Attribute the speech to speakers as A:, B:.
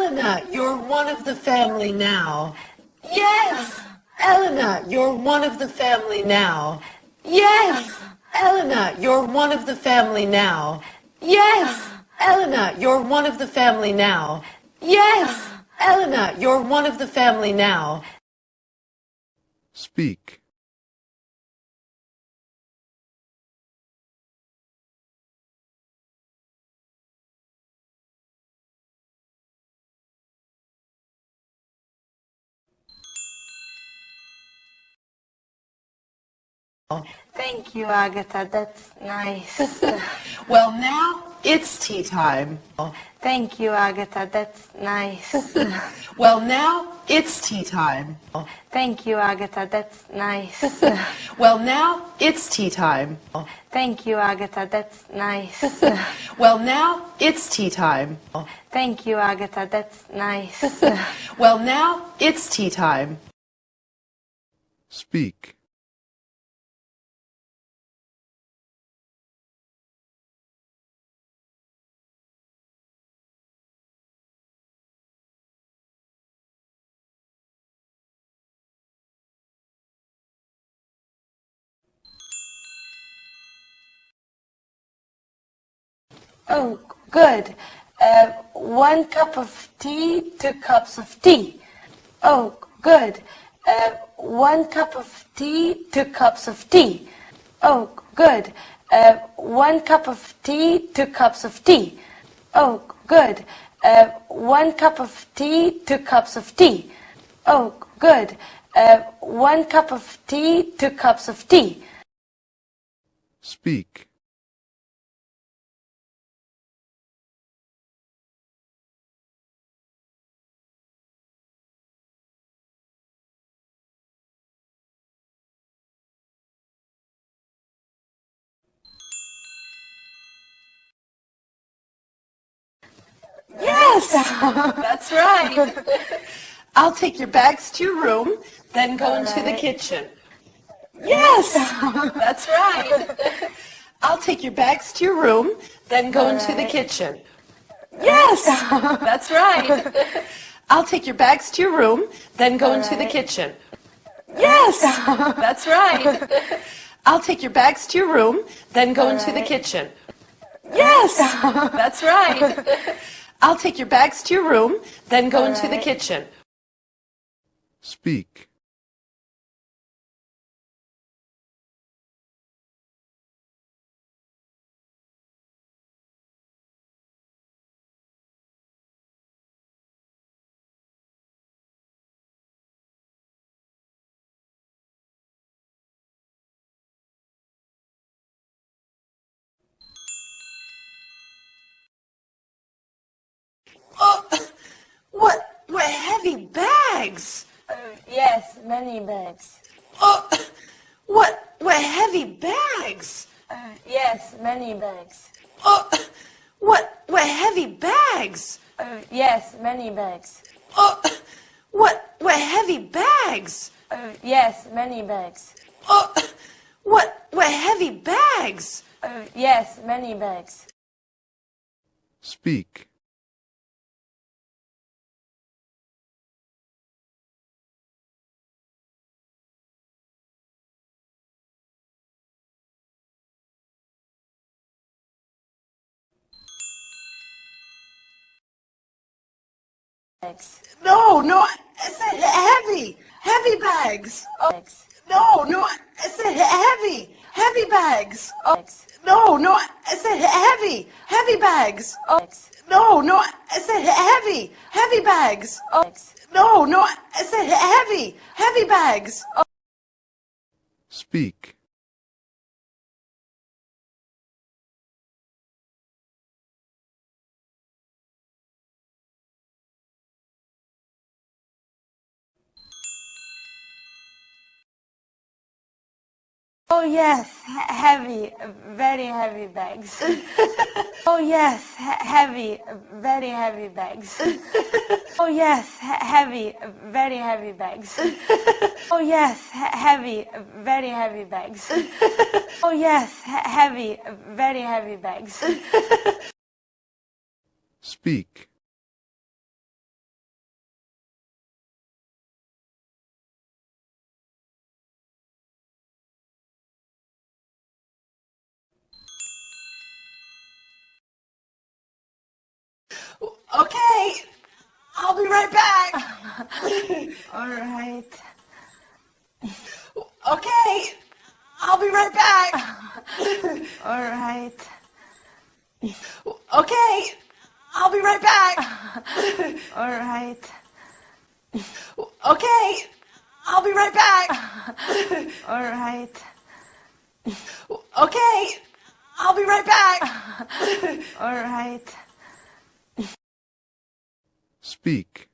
A: Elena, you're one of the family now. Yes! Elena, you're one of the family now. Yes! Elena, you're one of the family now. Yes! Elena, you're one of the family now. Yes! Elena, you're one of the family now.
B: Speak.
C: Thank you, Agatha. That's nice.
A: Well, now it's tea time.
C: Thank you, Agatha. That's nice.
A: Well, now it's tea time.
C: Thank you, Agatha. That's nice.
A: Well, now it's tea time.
C: Thank you, Agatha. That's nice.
A: Well, now it's tea time.
C: Thank you, Agatha. That's nice.
A: Well, now it's tea time.
B: Speak.
C: Oh, good. 1 cup of tea, 2 cups of tea. Oh, good. 1 cup of tea, 2 cups of tea. Oh, good. 1 cup of tea, 2 cups of tea. Oh, good. 1 cup of tea, 2 cups of tea. Oh, good. 1 cup of tea, 2 cups of tea.
B: Speak.
A: Yes! That's right. I'll take your bags to your room, then go into the kitchen. Yes! That's right. I'll take your bags to your room, then go into the kitchen. Yes! That's right. I'll take your bags to your room, then go into the kitchen. Yes! That's right. I'll take your bags to your room, then go into the kitchen. Yes! That's right. I'll take your bags to your room, then go into the kitchen.
B: Speak.
A: Oh, what heavy bags!
C: Yes, many bags.
A: Oh, what heavy bags!
C: Yes, many bags.
A: Oh, what heavy bags!
C: Yes, many bags.
A: Oh, what heavy bags!
C: Yes, many bags.
A: Oh, what heavy bags!
C: Yes, many bags.
B: Speak.
A: No, I said heavy bags. No, I said heavy bags. No, I said heavy bags. No, I said heavy bags. No, I said heavy bags.
B: Speak.
C: Oh yes, heavy, very heavy bags. Oh yes, heavy, very heavy bags. Oh yes, heavy, very heavy bags. Oh yes, heavy, very heavy bags. Oh yes, heavy, very heavy bags.
B: Speak.
A: I'll be right back.
C: All right.
A: Okay, I'll be right back.
C: All right.
A: Okay, I'll be right back.
C: All right.
A: Okay, I'll be right back.
C: All right.
A: Okay, I'll be right back.
C: All right.
B: Speak.